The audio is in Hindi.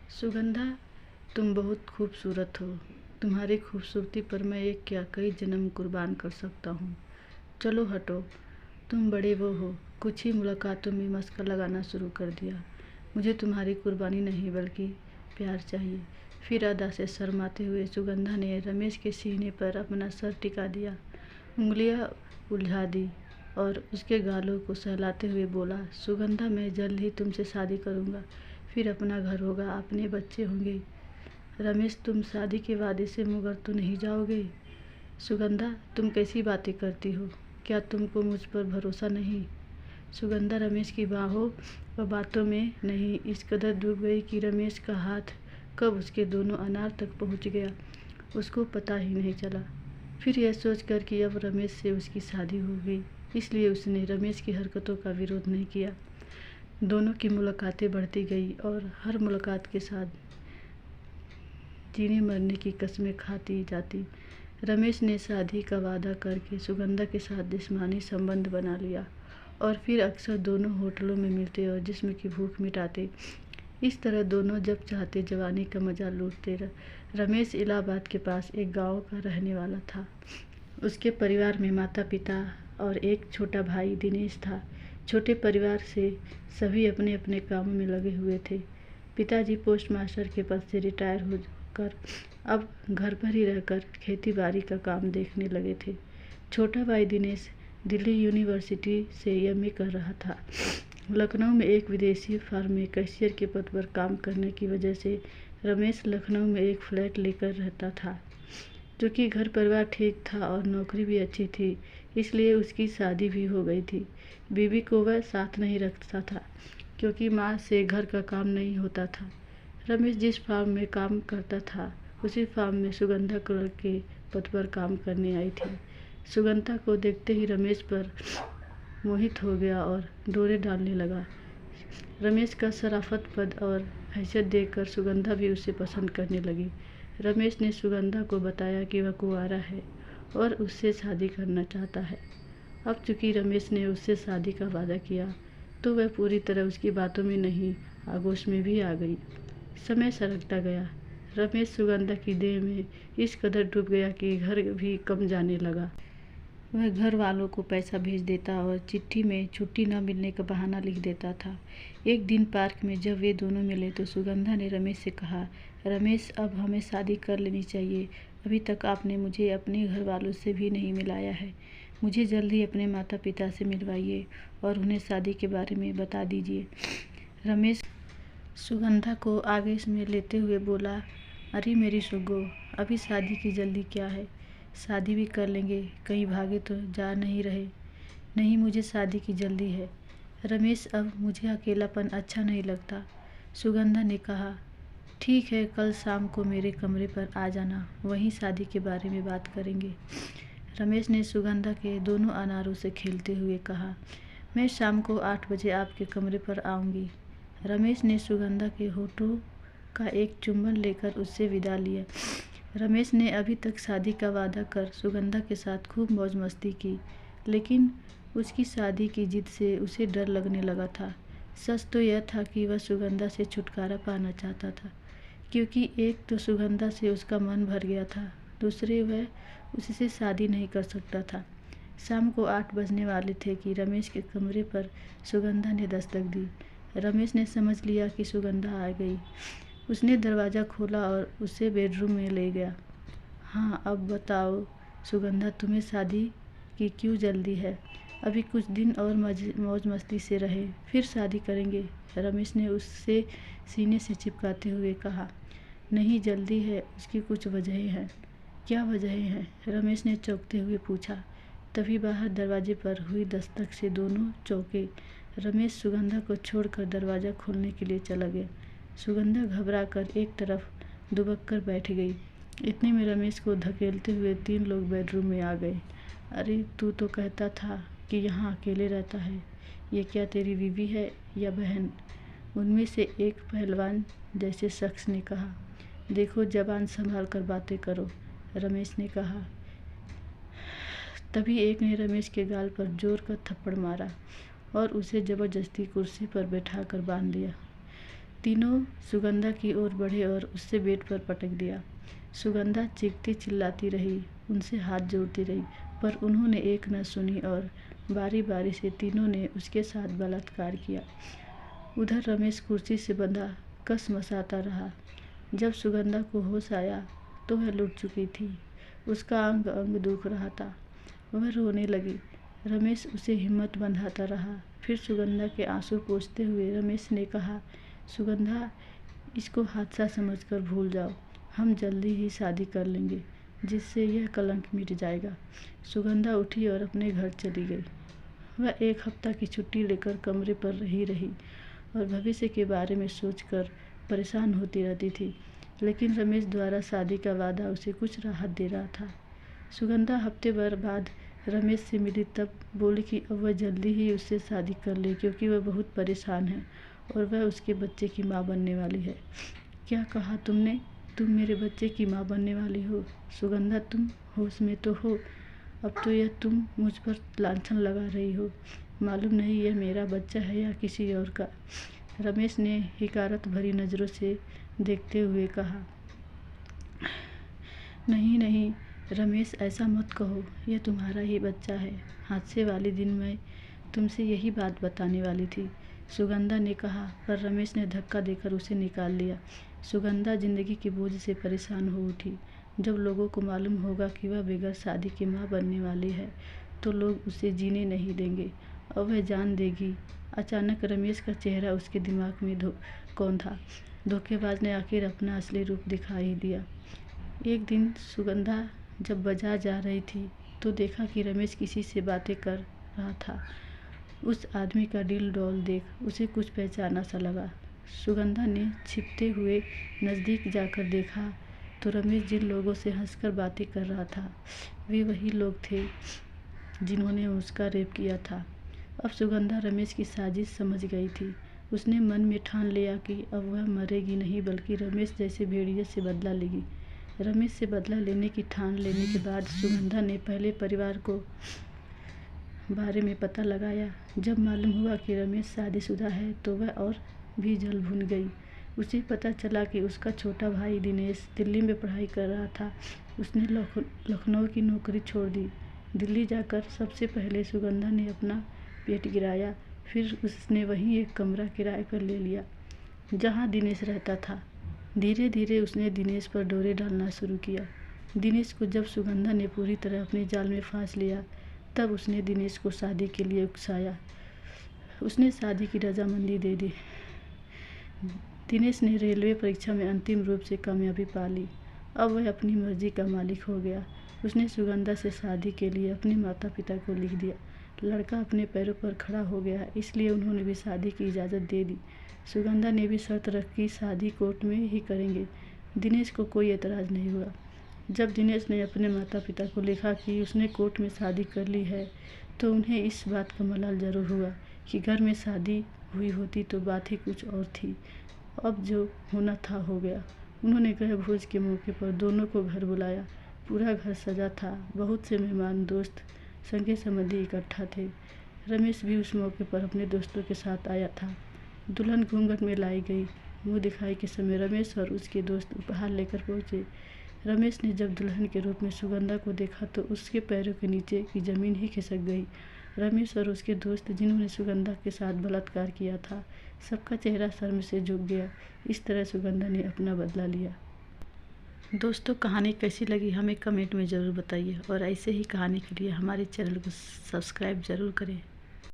सुगंधा, तुम बहुत खूबसूरत हो। तुम्हारी खूबसूरती पर मैं एक क्या कई जन्म कुर्बान कर सकता हूँ। चलो हटो, तुम बड़े वो हो। कुछ ही मुलाकातों में मस्का लगाना शुरू कर दिया। मुझे तुम्हारी कुर्बानी नहीं बल्कि प्यार चाहिए। फिर अदा से शर्माते हुए सुगंधा ने रमेश के सीने पर अपना सर टिका दिया, उंगलियां उलझा दी और उसके गालों को सहलाते हुए बोला, सुगंधा, मैं जल्द ही तुमसे शादी करूँगा। फिर अपना घर होगा, अपने बच्चे होंगे। रमेश, तुम शादी के वादे से मुकर तो नहीं जाओगे? सुगंधा, तुम कैसी बातें करती हो? क्या तुमको मुझ पर भरोसा नहीं? सुगंधा रमेश की बाहों व बातों में नहीं इस कदर डूब गई कि रमेश का हाथ कब उसके दोनों अनार तक पहुंच गया उसको पता ही नहीं चला। फिर यह सोचकर कि अब रमेश से उसकी शादी हो गई, इसलिए उसने रमेश की हरकतों का विरोध नहीं किया। दोनों की मुलाकातें बढ़ती गई और हर मुलाकात के साथ जीने मरने की कस्में खाती जाती। रमेश ने शादी का वादा करके सुगंधा के साथ जिस्मानी संबंध बना लिया और फिर अक्सर दोनों होटलों में मिलते और जिस्म की भूख मिटाते। इस तरह दोनों जब चाहते जवानी का मजा लूटते। रमेश इलाहाबाद के पास एक गांव का रहने वाला था। उसके परिवार में माता पिता और एक छोटा भाई दिनेश था। छोटे परिवार से सभी अपने अपने कामों में लगे हुए थे। पिताजी पोस्ट मास्टर के पद से रिटायर होकर अब घर पर ही रहकर खेती बाड़ी का काम देखने लगे थे। छोटा भाई दिनेश दिल्ली यूनिवर्सिटी से एमए कर रहा था। लखनऊ में एक विदेशी फर्म में कैशियर के पद पर काम करने की वजह से रमेश लखनऊ में एक फ्लैट लेकर रहता था। क्योंकि घर परिवार ठीक था और नौकरी भी अच्छी थी, इसलिए उसकी शादी भी हो गई थी। बीवी को वह साथ नहीं रखता था क्योंकि माँ से घर का काम नहीं होता था। रमेश जिस फार्म में काम करता था उसी फार्म में सुगंधा क्लर्क के पद पर काम करने आई थी। सुगंधा को देखते ही रमेश पर मोहित हो गया और डोरे डालने लगा। रमेश का शराफत पद और हैसियत देखकर सुगंधा भी उसे पसंद करने लगी। रमेश ने सुगंधा को बताया कि वह कुंवारा है और उससे शादी करना चाहता है। अब चूंकि रमेश ने उससे शादी का वादा किया तो वह पूरी तरह उसकी बातों में नहीं, आगोश में भी आ गई। समय सरकता गया। रमेश सुगंधा की देह में इस कदर डूब गया कि घर भी कम जाने लगा। वह घर वालों को पैसा भेज देता और चिट्ठी में छुट्टी न मिलने का बहाना लिख देता था। एक दिन पार्क में जब वे दोनों मिले तो सुगंधा ने रमेश से कहा, रमेश, अब हमें शादी कर लेनी चाहिए। अभी तक आपने मुझे अपने घर वालों से भी नहीं मिलाया है। मुझे जल्द ही अपने माता पिता से मिलवाइए और उन्हें शादी के बारे में बता दीजिए। रमेश सुगंधा को आगे में लेते हुए बोला, अरे मेरी सुगो, अभी शादी की जल्दी क्या है? शादी भी कर लेंगे, कहीं भागे तो जा नहीं रहे। नहीं, मुझे शादी की जल्दी है रमेश, अब मुझे अकेलापन अच्छा नहीं लगता। सुगंधा ने कहा, ठीक है, कल शाम को मेरे कमरे पर आ जाना, वहीं शादी के बारे में बात करेंगे। रमेश ने सुगंधा के दोनों अनारों से खेलते हुए कहा, मैं शाम को 8 बजे आपके कमरे पर आऊँगी। रमेश ने सुगंधा के होठों का एक चुंबन लेकर उससे विदा लिया। रमेश ने अभी तक शादी का वादा कर सुगंधा के साथ खूब मौज मस्ती की, लेकिन उसकी शादी की जिद से उसे डर लगने लगा था। सच तो यह था कि वह सुगंधा से छुटकारा पाना चाहता था, क्योंकि एक तो सुगंधा से उसका मन भर गया था, दूसरे वह उससे शादी नहीं कर सकता था। शाम को 8 बजने वाले थे कि रमेश के कमरे पर सुगंधा ने दस्तक दी। रमेश ने समझ लिया कि सुगंधा आ गई। उसने दरवाज़ा खोला और उसे बेडरूम में ले गया। हाँ, अब बताओ सुगंधा, तुम्हें शादी की क्यों जल्दी है? अभी कुछ दिन और मौज मस्ती से रहे, फिर शादी करेंगे। रमेश ने उससे सीने से चिपकाते हुए कहा, नहीं, जल्दी है, उसकी कुछ वजहें हैं। क्या वजहें हैं? रमेश ने चौंकते हुए पूछा। तभी बाहर दरवाजे पर हुई दस्तक से दोनों चौंके। रमेश सुगंधा को छोड़कर दरवाज़ा खोलने के लिए चला गया। सुगंधा घबराकर एक तरफ दुबक कर बैठ गई। इतने में रमेश को धकेलते हुए 3 लोग बेडरूम में आ गए। अरे, तू तो कहता था कि यहाँ अकेले रहता है, ये क्या तेरी बीवी है या बहन? उनमें से एक पहलवान जैसे शख्स ने कहा। देखो, जबान संभाल कर बातें करो, रमेश ने कहा। तभी एक ने रमेश के गाल पर जोर का थप्पड़ मारा और उसे जबरदस्ती कुर्सी पर बैठाकर बांध दिया। तीनों सुगंधा की ओर बढ़े और उससे बेड पर पटक दिया। सुगंधा चीखती चिल्लाती रही, उनसे हाथ जोड़ती रही, पर उन्होंने एक न सुनी और बारी बारी से तीनों ने उसके साथ बलात्कार किया। उधर रमेश कुर्सी से बंधा कसमसाता रहा। जब सुगंधा को होश आया तो वह लुट चुकी थी। उसका अंग अंग दुख रहा था। वह रोने लगी। रमेश उसे हिम्मत बंधाता रहा। फिर सुगंधा के आंसू पोंछते हुए रमेश ने कहा, सुगंधा, इसको हादसा समझकर भूल जाओ। हम जल्दी ही शादी कर लेंगे, जिससे यह कलंक मिट जाएगा। सुगंधा उठी और अपने घर चली गई। वह 1 हफ्ता की छुट्टी लेकर कमरे पर ही रही और भविष्य के बारे में सोचकर परेशान होती रहती थी। लेकिन रमेश द्वारा शादी का वादा उसे कुछ राहत दे रहा था। सुगंधा हफ्ते भर बाद रमेश से मिली तब बोली कि अब वह जल्दी ही उससे शादी कर ले, क्योंकि वह बहुत परेशान है और वह उसके बच्चे की माँ बनने वाली है। क्या कहा तुमने? तुम मेरे बच्चे की माँ बनने वाली हो? सुगंधा, तुम होश में तो हो? अब तो यह तुम मुझ पर लांछन लगा रही हो। मालूम नहीं यह मेरा बच्चा है या किसी और का। रमेश ने हिकारत भरी नज़रों से देखते हुए कहा, नहीं नहीं रमेश, ऐसा मत कहो, यह तुम्हारा ही बच्चा है। हादसे वाले दिन मैं तुमसे यही बात बताने वाली थी, सुगंधा ने कहा, पर रमेश ने धक्का देकर उसे निकाल लिया। सुगंधा जिंदगी के बोझ से परेशान हो उठी। जब लोगों को मालूम होगा कि वह बगैर शादी की माँ बनने वाली है तो लोग उसे जीने नहीं देंगे और वह जान देगी। अचानक रमेश का चेहरा उसके दिमाग में कौन था? धोखेबाज ने आखिर अपना असली रूप दिखा ही दिया। एक दिन सुगंधा जब बाजार जा रही थी तो देखा कि रमेश किसी से बातें कर रहा था। उस आदमी का दिल डौल देख उसे कुछ पहचाना सा लगा। सुगंधा ने छिपते हुए नज़दीक जाकर देखा तो रमेश जिन लोगों से हंसकर बातें कर रहा था वे वही लोग थे जिन्होंने उसका रेप किया था। अब सुगंधा रमेश की साजिश समझ गई थी। उसने मन में ठान लिया कि अब वह मरेगी नहीं, बल्कि रमेश जैसे भेड़िए से बदला लेगी। रमेश से बदला लेने की ठान लेने के बाद सुगंधा ने पहले परिवार को बारे में पता लगाया। जब मालूम हुआ कि रमेश शादीशुदा है तो वह और भी जल भुन गई। उसे पता चला कि उसका छोटा भाई दिनेश दिल्ली में पढ़ाई कर रहा था। उसने लखनऊ की नौकरी छोड़ दी। दिल्ली जाकर सबसे पहले सुगंधा ने अपना पेट गिराया। फिर उसने वहीं एक कमरा किराए पर ले लिया जहां दिनेश रहता था। धीरे धीरे उसने दिनेश पर डोरे डालना शुरू किया। दिनेश को जब सुगंधा ने पूरी तरह अपने जाल में फांस लिया तब उसने दिनेश को शादी के लिए उकसाया। उसने शादी की रजामंदी दे दी। दिनेश ने रेलवे परीक्षा में अंतिम रूप से कामयाबी पा ली। अब वह अपनी मर्जी का मालिक हो गया। उसने सुगंधा से शादी के लिए अपने माता पिता को लिख दिया। लड़का अपने पैरों पर खड़ा हो गया, इसलिए उन्होंने भी शादी की इजाज़त दे दी। सुगंधा ने भी शर्त रखी, शादी कोर्ट में ही करेंगे। दिनेश को कोई एतराज़ नहीं हुआ। जब दिनेश ने अपने माता पिता को लिखा कि उसने कोर्ट में शादी कर ली है तो उन्हें इस बात का मलाल ज़रूर हुआ कि घर में शादी हुई होती तो बात ही कुछ और थी। अब जो होना था हो गया। उन्होंने गृह भोज के मौके पर दोनों को घर बुलाया। पूरा घर सजा था। बहुत से मेहमान, दोस्त, संगे संबंधी इकट्ठा थे। रमेश भी उस मौके पर अपने दोस्तों के साथ आया था। दुल्हन घूंघट में लाई गई। मुंह दिखाई के समय रमेश और उसके दोस्त उपहार लेकर पहुंचे। रमेश ने जब दुल्हन के रूप में सुगंधा को देखा तो उसके पैरों के नीचे की जमीन ही खिसक गई। रमेश और उसके दोस्त जिन्होंने सुगंधा के साथ बलात्कार किया था, सबका चेहरा शर्म से झुक गया। इस तरह सुगंधा ने अपना बदला लिया। दोस्तों, कहानी कैसी लगी हमें कमेंट में ज़रूर बताइए और ऐसे ही कहानी के लिए हमारे चैनल को सब्सक्राइब ज़रूर करें।